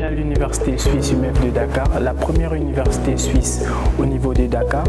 à l'université suisse UMEF de Dakar, la première université suisse au niveau de Dakar.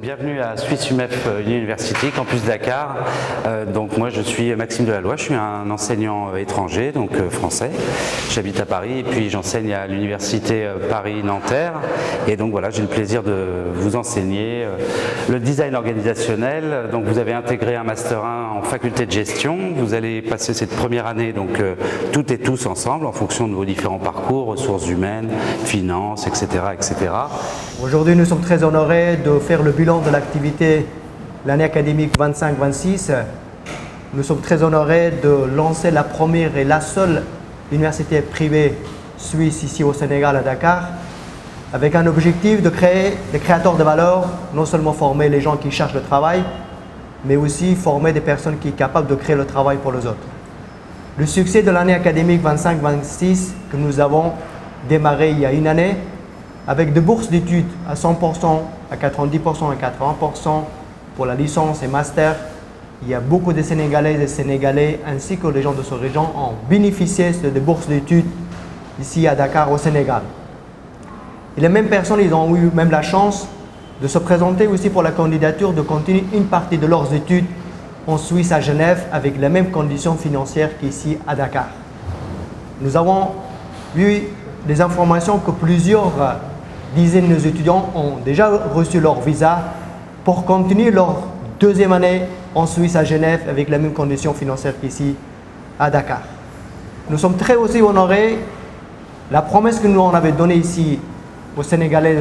Bienvenue à Suisse UMEF University, campus Dakar. Donc moi je suis Maxime Delalloy, je suis un enseignant étranger, donc français. J'habite à Paris et puis j'enseigne à l'université Paris-Nanterre. Et donc voilà, j'ai le plaisir de vous enseigner le design organisationnel. Donc vous avez intégré un Master 1 en faculté de gestion. Vous allez passer cette première année donc toutes et tous ensemble en fonction de vos différents parcours, ressources humaines, finances, etc. etc. Aujourd'hui nous sommes très honorés de faire le bilan de l'activité l'année académique 25-26. Nous sommes très honorés de lancer la première et la seule université privée suisse ici au Sénégal à Dakar, avec un objectif de créer des créateurs de valeur, non seulement former les gens qui cherchent le travail, mais aussi former des personnes qui sont capables de créer le travail pour les autres. Le succès de l'année académique 25-26 que nous avons démarré il y a une année, avec des bourses d'études à 100%, à 90% et 80% pour la licence et master. Il y a beaucoup de Sénégalaises et Sénégalais ainsi que les gens de ce région ont bénéficié de bourses d'études ici à Dakar au Sénégal. Et les mêmes personnes, ils ont eu même la chance de se présenter aussi pour la candidature de continuer une partie de leurs études en Suisse à Genève avec les mêmes conditions financières qu'ici à Dakar. Nous avons eu des informations que plusieurs dizaines de nos étudiants ont déjà reçu leur visa pour continuer leur deuxième année en Suisse à Genève avec les mêmes conditions financières qu'ici à Dakar. Nous sommes très aussi honorés. La promesse que nous on avait donnée ici aux Sénégalais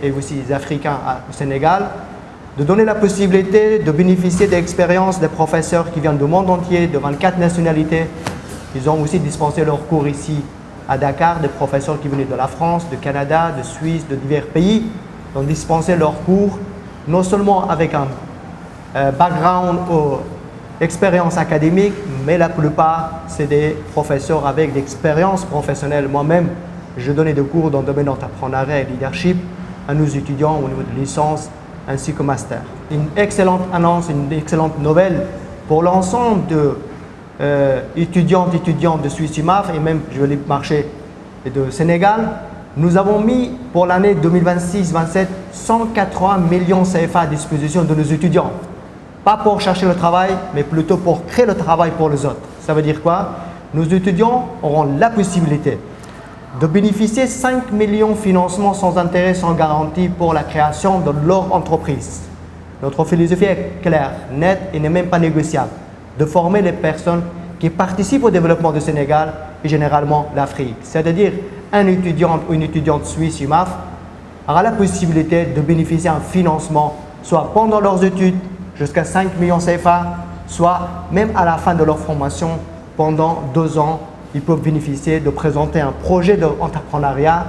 et aussi aux Africains au Sénégal, de donner la possibilité de bénéficier de l'expérience des professeurs qui viennent du monde entier, de 24 nationalités. Ils ont aussi dispensé leurs cours ici à Dakar, des professeurs qui venaient de la France, du Canada, de Suisse, de divers pays, ont dispensé leurs cours, non seulement avec un background ou expérience académique, mais la plupart, c'est des professeurs avec des expériences professionnelles. Moi-même, je donnais des cours dans le domaine d'entrepreneuriat et leadership à nos étudiants au niveau de licence ainsi que master. Une excellente annonce, une excellente nouvelle pour l'ensemble de étudiantes de Suisse UMAF et même je vais marché de Sénégal. Nous avons mis pour l'année 2026-27 180 millions CFA à disposition de nos étudiants. Pas pour chercher le travail, mais plutôt pour créer le travail pour les autres. Ça veut dire quoi? Nos étudiants auront la possibilité de bénéficier 5 millions de financements sans intérêt, sans garantie pour la création de leur entreprise. Notre philosophie est claire, nette et n'est même pas négociable. De former les personnes qui participent au développement du Sénégal et généralement l'Afrique. C'est-à-dire un étudiant ou une étudiante suisse UMAF aura la possibilité de bénéficier d'un financement soit pendant leurs études jusqu'à 5 millions CFA, soit même à la fin de leur formation pendant 2 ans, ils peuvent bénéficier de présenter un projet d'entrepreneuriat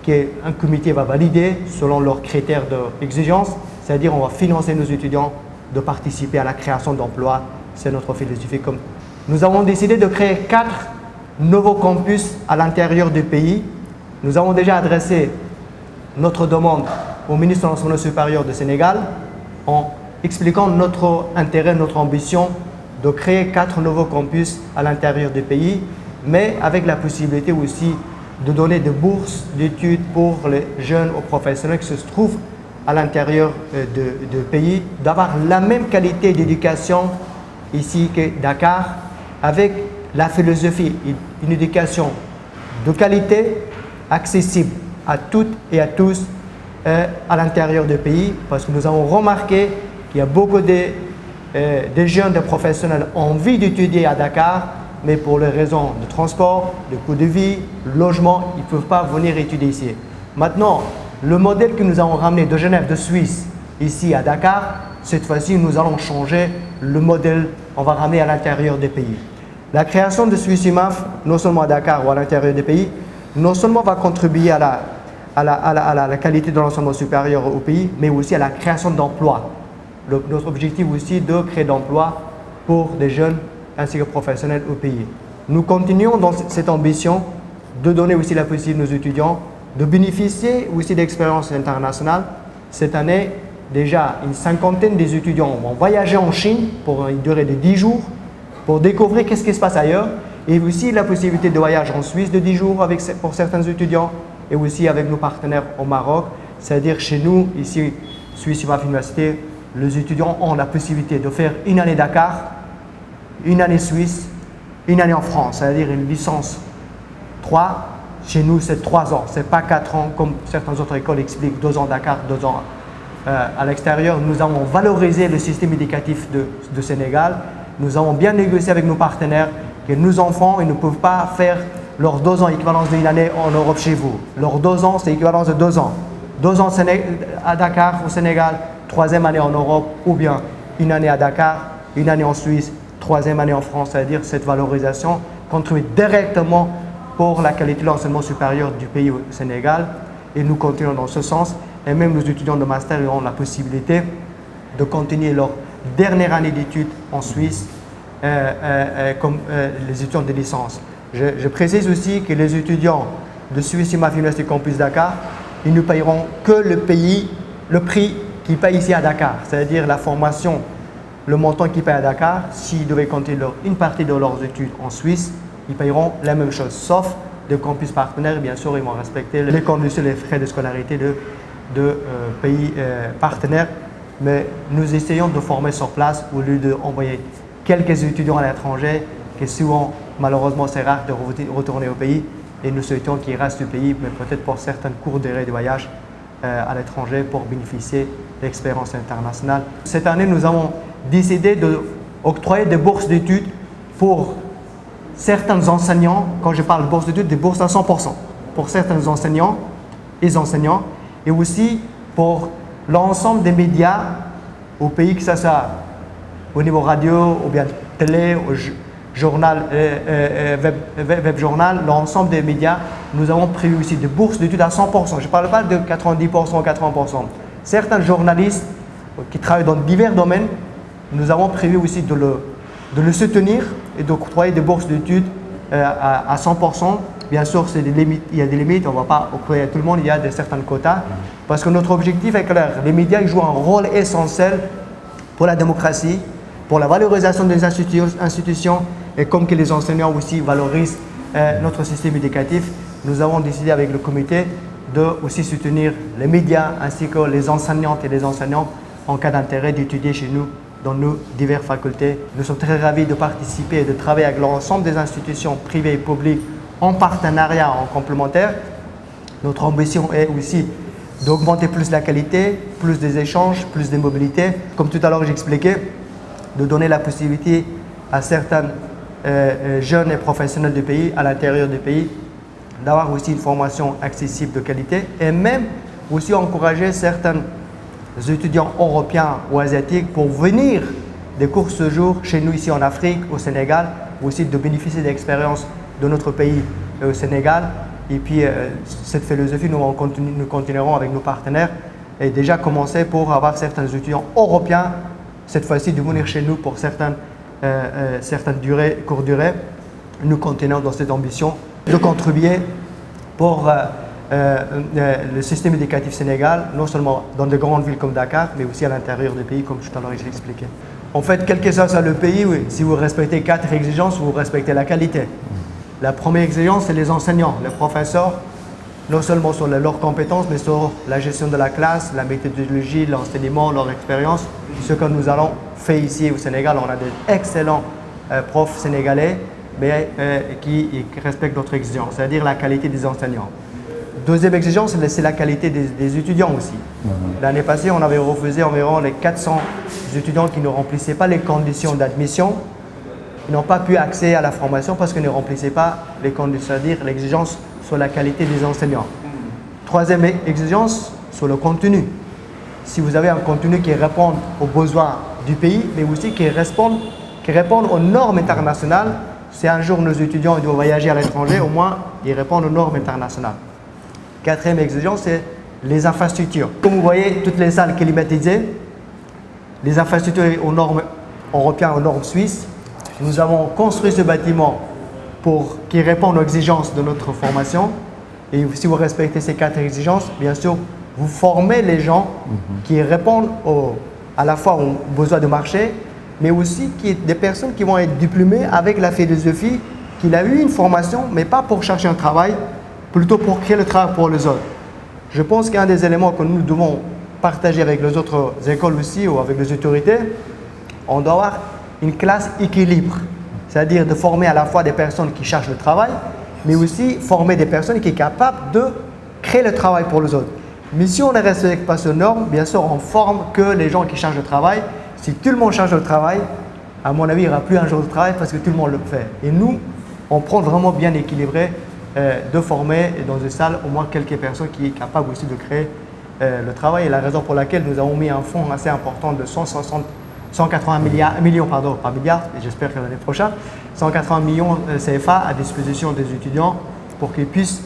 qu'un comité va valider selon leurs critères d'exigence. C'est-à-dire on va financer nos étudiants de participer à la création d'emplois. C'est notre philosophie. Nous avons décidé de créer 4 nouveaux campus à l'intérieur du pays. Nous avons déjà adressé notre demande au ministre de l'Enseignement supérieur du Sénégal en expliquant notre intérêt, notre ambition de créer 4 nouveaux campus à l'intérieur du pays, mais avec la possibilité aussi de donner des bourses d'études pour les jeunes ou professionnels qui se trouvent à l'intérieur du pays, d'avoir la même qualité d'éducation ici que Dakar, avec la philosophie, une éducation de qualité, accessible à toutes et à tous à l'intérieur du pays, parce que nous avons remarqué qu'il y a beaucoup de jeunes, de professionnels ont envie d'étudier à Dakar, mais pour les raisons de transport, de coût de vie, de logement, ils ne peuvent pas venir étudier ici. Maintenant, le modèle que nous avons ramené de Genève, de Suisse, ici à Dakar, cette fois-ci, nous allons changer le modèle, on va ramener à l'intérieur des pays. La création de Suisse UMAF, non seulement à Dakar ou à l'intérieur des pays, non seulement va contribuer à la qualité de l'enseignement supérieur au pays, mais aussi à la création d'emplois. Notre objectif aussi est de créer d'emplois pour des jeunes ainsi que professionnels au pays. Nous continuons dans cette ambition de donner aussi la possibilité à nos étudiants de bénéficier aussi d'expériences internationales. Cette année, déjà une cinquantaine des étudiants vont voyager en Chine pour une durée de 10 jours pour découvrir qu'est-ce qui se passe ailleurs, et aussi la possibilité de voyage en Suisse de 10 jours pour certains étudiants, et aussi avec nos partenaires au Maroc. C'est-à-dire chez nous, ici, Suisse UMAF Université, les étudiants ont la possibilité de faire une année Dakar, une année Suisse, une année en France, c'est-à-dire une licence 3. Chez nous, c'est 3 ans, ce n'est pas 4 ans comme certaines autres écoles expliquent, 2 ans Dakar, 2 ans à l'extérieur. Nous avons valorisé le système éducatif de Sénégal. Nous avons bien négocié avec nos partenaires que nos enfants ils ne peuvent pas faire leurs 2 ans équivalence d'une année en Europe chez vous. Leurs 2 ans, c'est équivalence de 2 ans. 2 ans à Dakar, au Sénégal, 3e année en Europe, ou bien une année à Dakar, une année en Suisse, 3e année en France. C'est-à-dire cette valorisation contribue directement pour la qualité de l'enseignement supérieur du pays au Sénégal, et nous continuons dans ce sens. Et même nos étudiants de master auront la possibilité de continuer leur dernière année d'études en Suisse comme les étudiants de licence. Je précise aussi que les étudiants de Suisse UMAF Université Campus Dakar, ils ne paieront que le prix qu'ils payent ici à Dakar, c'est-à-dire la formation, le montant qu'ils payent à Dakar. S'ils devaient compter une partie de leurs études en Suisse, ils paieront la même chose, sauf de campus partenaires. Bien sûr, ils vont respecter les conditions, les frais de scolarité de pays partenaires. Mais nous essayons de former sur place au lieu d'envoyer quelques étudiants à l'étranger, qui souvent, malheureusement, c'est rare de retourner au pays. Et nous souhaitons qu'ils restent au pays, mais peut-être pour certaines courtes durées de voyage à l'étranger pour bénéficier d'expériences internationales. Cette année, nous avons décidé d'octroyer des bourses d'études pour certains enseignants. Quand je parle de bourses d'études, des bourses à 100% pour certains enseignants et aussi pour l'ensemble des médias au pays, que ce soit au niveau radio ou bien télé, journal, web journal, l'ensemble des médias. Nous avons prévu aussi des bourses d'études à 100%. Je ne parle pas de 90% ou 80%. Certains journalistes qui travaillent dans divers domaines, nous avons prévu aussi de le soutenir et d'octroyer des bourses d'études à 100%. Bien sûr, il y a des limites, on ne va pas octroyer à tout le monde, il y a certains quotas. Parce que notre objectif est clair, les médias jouent un rôle essentiel pour la démocratie, pour la valorisation des institutions, et comme que les enseignants aussi valorisent notre système éducatif, nous avons décidé avec le comité de aussi soutenir les médias ainsi que les enseignantes et les enseignants en cas d'intérêt d'étudier chez nous dans nos diverses facultés. Nous sommes très ravis de participer et de travailler avec l'ensemble des institutions privées et publiques en partenariat, en complémentaire. Notre ambition est aussi d'augmenter plus la qualité, plus des échanges, plus de mobilité. Comme tout à l'heure j'expliquais, de donner la possibilité à certains jeunes et professionnels du pays, à l'intérieur du pays, d'avoir aussi une formation accessible de qualité, et même aussi encourager certains étudiants européens ou asiatiques pour venir des cours séjours chez nous ici en Afrique, au Sénégal, aussi de bénéficier d'expériences de notre pays au Sénégal. Et puis cette philosophie, nous continuerons avec nos partenaires et déjà commencé pour avoir certains étudiants européens, cette fois-ci de venir chez nous pour certaines courtes durées. Nous continuons dans cette ambition de contribuer pour le système éducatif sénégal, non seulement dans de grandes villes comme Dakar, mais aussi à l'intérieur du pays, comme tout à l'heure j'ai expliqué. En fait, quel que soit le pays, oui, si vous respectez 4 exigences, vous respectez la qualité. La première exigence, c'est les enseignants, les professeurs. non seulement sur leurs compétences, mais sur la gestion de la classe, la méthodologie, l'enseignement, leur expérience. Ce que nous allons faire ici au Sénégal, on a d'excellents profs sénégalais, mais qui respectent notre exigence, c'est-à-dire la qualité des enseignants. Deuxième exigence, c'est la qualité des étudiants aussi. L'année passée, on avait refusé environ les 400 étudiants qui ne remplissaient pas les conditions d'admission. Ils n'ont pas pu accéder à la formation parce qu'ils ne remplissaient pas les conditions, c'est-à-dire l'exigence sur la qualité des enseignants. Troisième exigence, sur le contenu. Si vous avez un contenu qui répond aux besoins du pays, mais aussi qui répond aux normes internationales, si un jour nos étudiants doivent voyager à l'étranger, au moins ils répondent aux normes internationales. Quatrième exigence, c'est les infrastructures. Comme vous voyez, toutes les salles climatisées, les infrastructures aux normes européennes, aux normes suisses. Nous avons construit ce bâtiment pour qu'il réponde aux exigences de notre formation. Et si vous respectez ces 4 exigences, bien sûr, vous formez les gens qui répondent à la fois aux besoins de marché, mais aussi des personnes qui vont être diplômées avec la philosophie qu'il a eu une formation, mais pas pour chercher un travail, plutôt pour créer le travail pour les autres. Je pense qu'un des éléments que nous devons partager avec les autres écoles aussi ou avec les autorités, on doit avoir une classe équilibre, c'est-à-dire de former à la fois des personnes qui cherchent le travail, mais aussi former des personnes qui sont capables de créer le travail pour les autres. Mais si on ne respecte pas ces normes, bien sûr, on forme que les gens qui cherchent le travail. Si tout le monde cherche le travail, à mon avis, il n'y aura plus un jour de travail parce que tout le monde le fait. Et nous, on prend vraiment bien équilibré de former dans une salle au moins quelques personnes qui sont capables aussi de créer le travail. Et la raison pour laquelle nous avons mis un fonds assez important de 180 millions, pas milliards, j'espère que l'année prochaine, 180 millions CFA à disposition des étudiants pour qu'ils puissent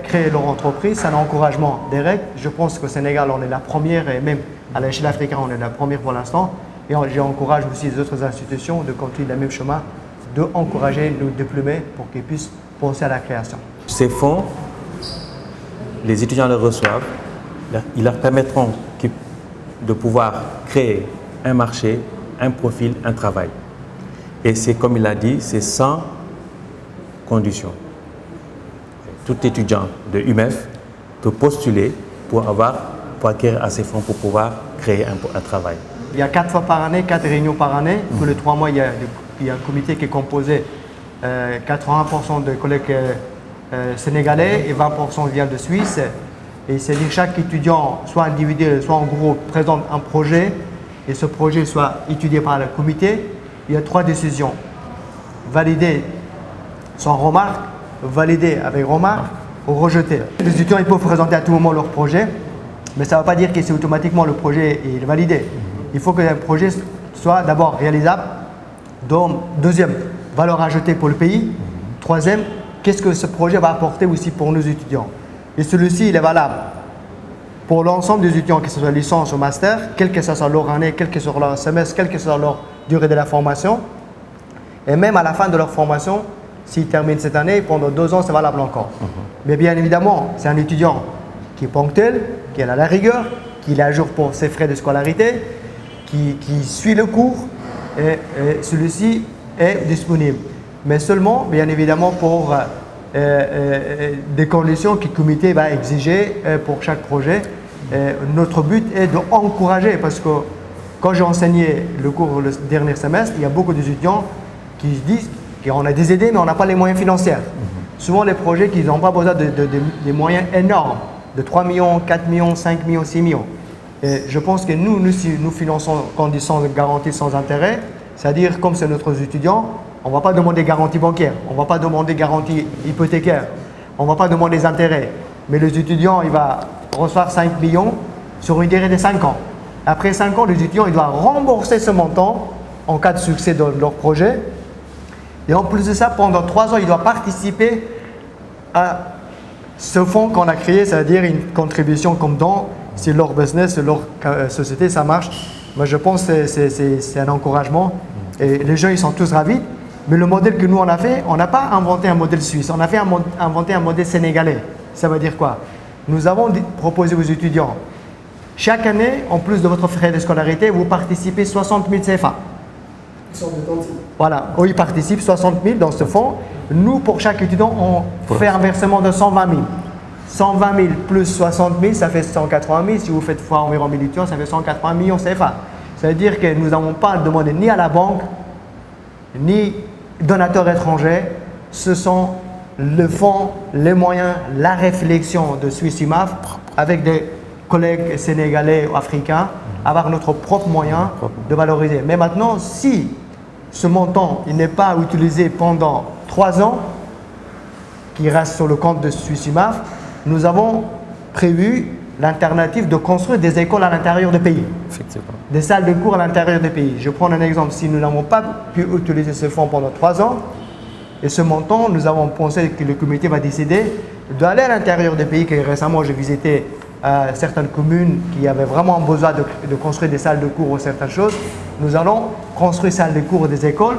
créer leur entreprise. C'est un encouragement direct. Je pense qu'au Sénégal, on est la première et même à l'échelle africaine, on est la première pour l'instant. Et j'encourage aussi les autres institutions de continuer le même chemin, d'encourager nos diplômés pour qu'ils puissent penser à la création. Ces fonds, les étudiants les reçoivent, ils leur permettront de pouvoir créer un marché, un profil, un travail. Et c'est comme il a dit, c'est sans condition. Tout étudiant de UMEF peut postuler pour acquérir assez de fonds pour pouvoir créer un travail. Il y a 4 fois par année, 4 réunions par année. Tous les 3 mois, il y a un comité qui est composé 80% de collègues sénégalais et 20% viennent de Suisse. Et c'est-à-dire que chaque étudiant, soit individuel, soit en groupe, présente un projet et ce projet soit étudié par le comité. Il y a 3 décisions. Valider sans remarque, valider avec remarque ou rejeter. Les étudiants ils peuvent présenter à tout moment leur projet, mais ça ne veut pas dire que c'est automatiquement le projet est validé. Il faut que le projet soit d'abord réalisable. Donc, deuxième, valeur ajoutée pour le pays. Troisième, qu'est-ce que ce projet va apporter aussi pour nos étudiants. Et celui-ci, il est valable pour l'ensemble des étudiants, que ce soit licence ou master, quelle que soit leur année, quel que soit leur semestre, quelle que soit leur durée de la formation. Et même à la fin de leur formation, s'ils terminent cette année, pendant 2 ans, c'est valable encore. Mais bien évidemment, c'est un étudiant qui est ponctuel, qui a la rigueur, qui est à jour pour ses frais de scolarité, qui suit le cours et celui-ci est disponible. Mais seulement, bien évidemment, pour des conditions que le comité va exiger pour chaque projet. Notre but est d'encourager, parce que quand j'ai enseigné le cours le dernier semestre, il y a beaucoup d'étudiants qui disent qu'on a des idées, mais on n'a pas les moyens financiers. Souvent, les projets qui n'ont pas besoin de moyens énormes, de 3 millions, 4 millions, 5 millions, 6 millions. Et je pense que nous finançons conditions de garantie sans intérêt, c'est-à-dire comme c'est notre étudiant, on ne va pas demander garantie bancaire, on ne va pas demander garantie hypothécaire, on ne va pas demander des intérêts. Mais les étudiants, il va recevoir 5 millions sur une durée de 5 ans. Après 5 ans, les étudiants, ils doivent rembourser ce montant en cas de succès de leur projet. Et en plus de ça, pendant 3 ans, ils doivent participer à ce fonds qu'on a créé, c'est-à-dire une contribution comme don, si leur business, si leur société, ça marche. Moi, je pense que c'est un encouragement. Et les gens, ils sont tous ravis. Mais le modèle que nous, on a fait, on n'a pas inventé un modèle suisse, on a inventé un modèle sénégalais. Ça veut dire quoi? Nous avons proposé aux étudiants, chaque année, en plus de votre frais de scolarité, vous participez 60 000 CFA. Voilà, ils participent 60 000 dans ce fonds. Nous, pour chaque étudiant, on fait un versement de 120 000. 120 000 plus 60 000, ça fait 180 000. Si vous faites fois environ 1000 étudiants, ça fait 180 millions CFA. Ça veut dire que nous n'avons pas demandé ni à la banque, ni donateurs étrangers. Ce sont le fonds, les moyens, la réflexion de Suisse-UMAF avec des collègues sénégalais ou africains, avoir notre propre moyen de valoriser. Mais maintenant, si ce montant n'est pas utilisé pendant 3 ans, qui reste sur le compte de Suisse-UMAF, nous avons prévu l'alternative de construire des écoles à l'intérieur du pays. Effectivement. Des salles de cours à l'intérieur du pays. Je prends un exemple. Si nous n'avons pas pu utiliser ce fonds pendant 3 ans, et ce montant, nous avons pensé que le comité va décider d'aller à l'intérieur du pays. Récemment, j'ai visité certaines communes qui avaient vraiment besoin de construire des salles de cours ou certaines choses. Nous allons construire des salles de cours et des écoles,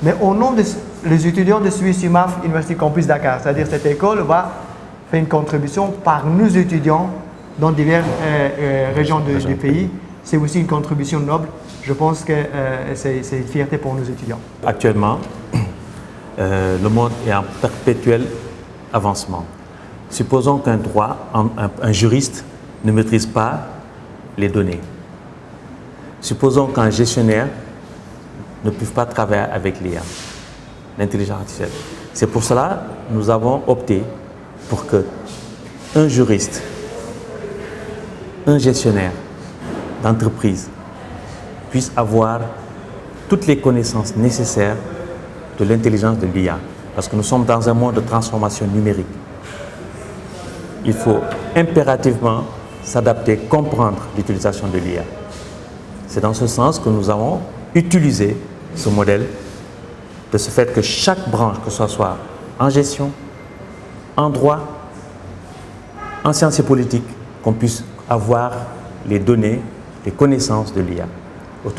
mais au nom des étudiants de Suisse-UMAF Université Campus Dakar. C'est-à-dire que cette école va faire une contribution par nos étudiants dans diverses régions du pays. C'est aussi une contribution noble. Je pense que c'est une fierté pour nos étudiants. Actuellement, le monde est en perpétuel avancement. Supposons qu'un un juriste ne maîtrise pas les données. Supposons qu'un gestionnaire ne puisse pas travailler avec l'IA, l'intelligence artificielle. C'est pour cela que nous avons opté pour qu'un juriste, un gestionnaire d'entreprise puisse avoir toutes les connaissances nécessaires de l'intelligence de l'IA. Parce que nous sommes dans un monde de transformation numérique. Il faut impérativement s'adapter, comprendre l'utilisation de l'IA. C'est dans ce sens que nous avons utilisé ce modèle, de ce fait que chaque branche, que ce soit en gestion, en droit, en sciences et politiques, qu'on puisse avoir les données, les connaissances de l'IA.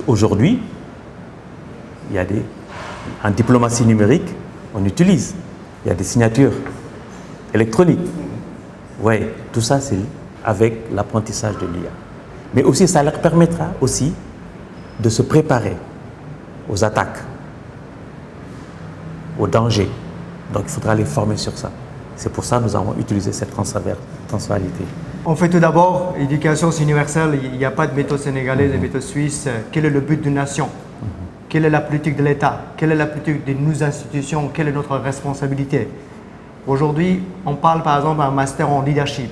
Aujourd'hui, il y a en diplomatie numérique, on utilise, il y a des signatures électroniques. Oui, tout ça, c'est avec l'apprentissage de l'IA. Mais aussi, ça leur permettra aussi de se préparer aux attaques, aux dangers. Donc, il faudra les former sur ça. C'est pour ça que nous avons utilisé cette transversalité. On fait tout d'abord, l'éducation c'est universel, il n'y a pas de méthode sénégalaise et de méthode suisse. Quelle est le but d'une nation? Quelle est la politique de l'État? Quelle est la politique de nos institutions? Quelle est notre responsabilité? Aujourd'hui, on parle par exemple d'un master en leadership.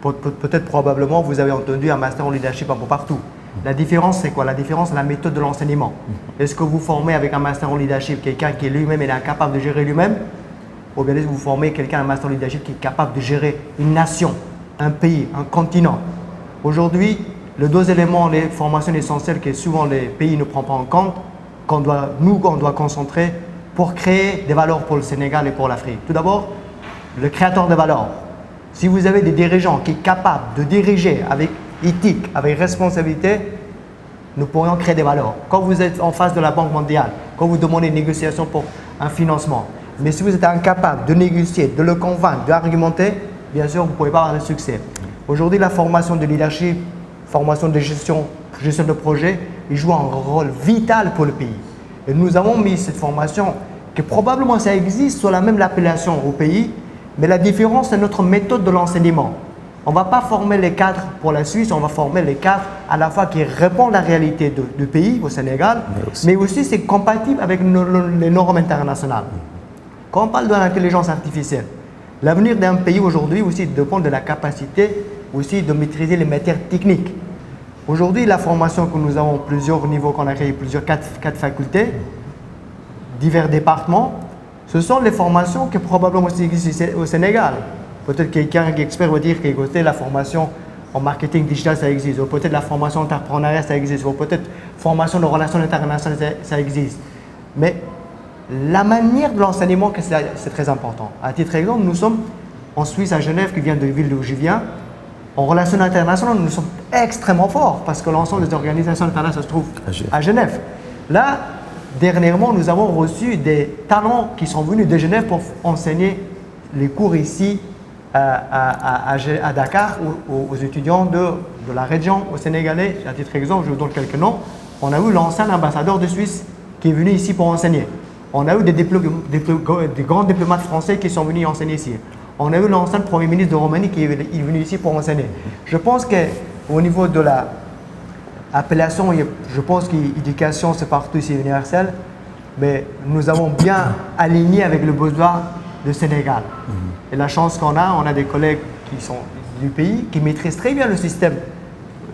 Peut-être probablement vous avez entendu un master en leadership un peu partout. La différence c'est quoi? La différence c'est la méthode de l'enseignement. Est-ce que vous formez avec un master en leadership quelqu'un qui lui-même est incapable de gérer lui-même? Ou bien est-ce que vous formez quelqu'un un master en leadership qui est capable de gérer une nation, un pays, un continent? Aujourd'hui, les 2 éléments, les formations essentielles que souvent les pays ne prennent pas en compte, qu'on doit concentrer pour créer des valeurs pour le Sénégal et pour l'Afrique. Tout d'abord, le créateur de valeurs. Si vous avez des dirigeants qui sont capables de diriger avec éthique, avec responsabilité, nous pourrions créer des valeurs. Quand vous êtes en face de la Banque mondiale, quand vous demandez une négociation pour un financement, mais si vous êtes incapable de négocier, de le convaincre, d'argumenter, bien sûr, vous ne pouvez pas avoir de succès. Aujourd'hui, la formation de leadership, formation de gestion de projet, il joue un rôle vital pour le pays. Et nous avons mis cette formation, que probablement ça existe sur la même appellation au pays, mais la différence, c'est notre méthode de l'enseignement. On ne va pas former les cadres pour la Suisse, on va former les cadres à la fois qui répondent à la réalité du pays, au Sénégal, mais aussi c'est compatible avec les normes internationales. Quand on parle de l'intelligence artificielle, l'avenir d'un pays aujourd'hui aussi dépend de la capacité aussi de maîtriser les matières techniques. Aujourd'hui, la formation que nous avons, plusieurs niveaux qu'on a créé, quatre facultés, divers départements, ce sont les formations qui probablement aussi existent au Sénégal. Peut-être quelqu'un qui est expert va dire que la formation en marketing digital, ça existe, ou peut-être la formation entrepreneuriale, ça existe, ou peut-être formation de relations internationales, ça existe. Mais la manière de l'enseignement, c'est très important. À titre d'exemple, nous sommes en Suisse, à Genève, qui vient de la ville d'où je viens. En relations internationales, nous sommes extrêmement forts parce que l'ensemble des organisations internationales se trouve à Genève. Là, dernièrement, nous avons reçu des talents qui sont venus de Genève pour enseigner les cours ici à Dakar aux étudiants de la région, aux Sénégalais. À titre d'exemple, je vous donne quelques noms. On a eu l'ancien ambassadeur de Suisse qui est venu ici pour enseigner. On a eu des grands diplomates français qui sont venus enseigner ici. On a eu l'ancien Premier ministre de Roumanie qui est venu ici pour enseigner. Je pense qu'au niveau de l'appellation, je pense qu'éducation, c'est partout, c'est universel. Mais nous avons bien aligné avec le besoin du Sénégal. Et la chance qu'on a des collègues qui sont du pays, qui maîtrisent très bien le système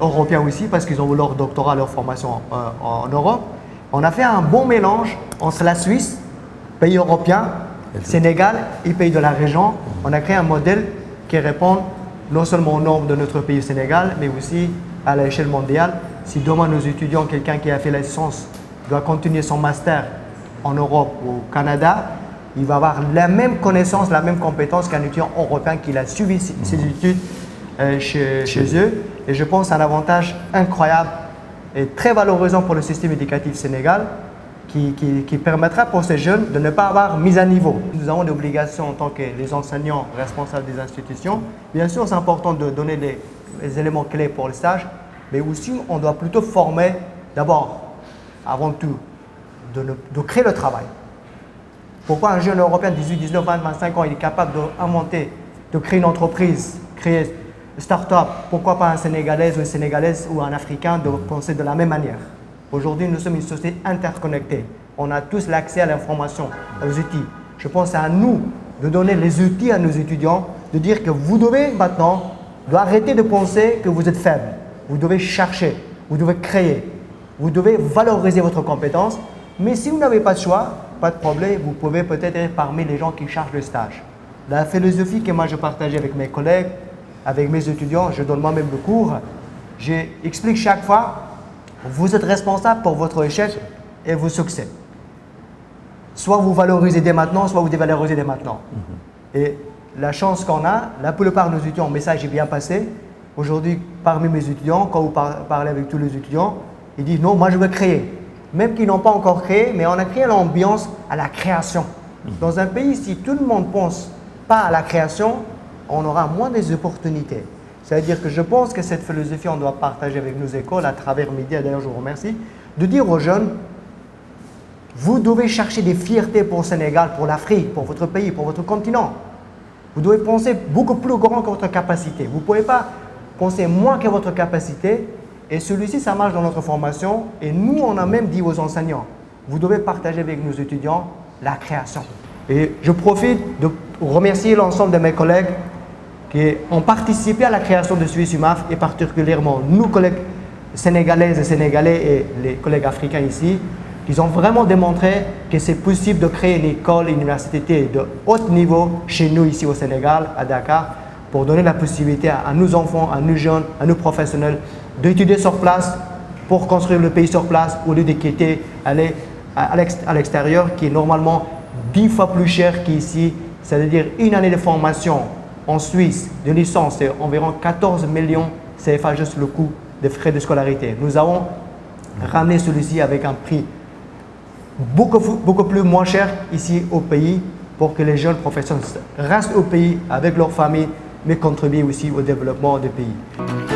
européen aussi, parce qu'ils ont leur doctorat, leur formation en Europe. On a fait un bon mélange entre la Suisse, pays européen, Sénégal et pays de la région. On a créé un modèle qui répond non seulement aux normes de notre pays Sénégal, mais aussi à l'échelle mondiale. Si demain nos étudiants, quelqu'un qui a fait la licence, doit continuer son master en Europe ou au Canada, il va avoir la même connaissance, la même compétence qu'un étudiant européen qui a suivi ses études chez eux. Et je pense que c'est un avantage incroyable et très valorisant pour le système éducatif sénégal qui permettra pour ces jeunes de ne pas avoir mise à niveau. Nous avons des obligations en tant que les enseignants responsables des institutions. Bien sûr, c'est important de donner les éléments clés pour le stage, mais aussi on doit plutôt former d'abord, avant tout, de créer le travail. Pourquoi un jeune Européen de 18, 19, 20, 25 ans il est capable d'inventer, de créer une entreprise, créer une start-up? Pourquoi pas un Sénégalais ou une Sénégalaise ou un Africain de penser de la même manière? Aujourd'hui, nous sommes une société interconnectée. On a tous l'accès à l'information, aux outils. Je pense à nous de donner les outils à nos étudiants, de dire que vous devez maintenant arrêter de penser que vous êtes faible. Vous devez chercher, vous devez créer, vous devez valoriser votre compétence. Mais si vous n'avez pas de choix, pas de problème, vous pouvez peut-être être parmi les gens qui cherchent le stage. La philosophie que moi je partage avec mes collègues, avec mes étudiants, je donne moi-même le cours, j'explique chaque fois, vous êtes responsable pour votre échec et vos succès. Soit vous valorisez dès maintenant, soit vous dévalorisez dès maintenant. Et la chance qu'on a, la plupart de nos étudiants, le message est bien passé. Aujourd'hui, parmi mes étudiants, quand vous parlez avec tous les étudiants, ils disent non, moi je veux créer. Même qu'ils n'ont pas encore créé, mais on a créé l'ambiance à la création. Dans un pays, si tout le monde ne pense pas à la création, on aura moins des opportunités. C'est-à-dire que je pense que cette philosophie, on doit partager avec nos écoles à travers Média, d'ailleurs je vous remercie, de dire aux jeunes, vous devez chercher des fiertés pour le Sénégal, pour l'Afrique, pour votre pays, pour votre continent. Vous devez penser beaucoup plus grand que votre capacité. Vous ne pouvez pas penser moins que votre capacité. Et celui-ci, ça marche dans notre formation. Et nous, on a même dit aux enseignants, vous devez partager avec nos étudiants la création. Et je profite de remercier l'ensemble de mes collègues qui ont participé à la création de Suisse UMAF et particulièrement nos collègues sénégalaises et sénégalais et les collègues africains ici, qui ont vraiment démontré que c'est possible de créer une école, une université de haut niveau chez nous ici au Sénégal, à Dakar, pour donner la possibilité à nos enfants, à nos jeunes, à nos professionnels d'étudier sur place pour construire le pays sur place au lieu de quitter, aller à l'extérieur qui est normalement 10 fois plus cher qu'ici. C'est-à-dire une année de formation en Suisse de licence, c'est environ 14 millions CFA juste le coût des frais de scolarité. Nous avons ramené celui-ci avec un prix beaucoup plus moins cher ici au pays pour que les jeunes professionnels restent au pays avec leur famille mais contribuent aussi au développement du pays.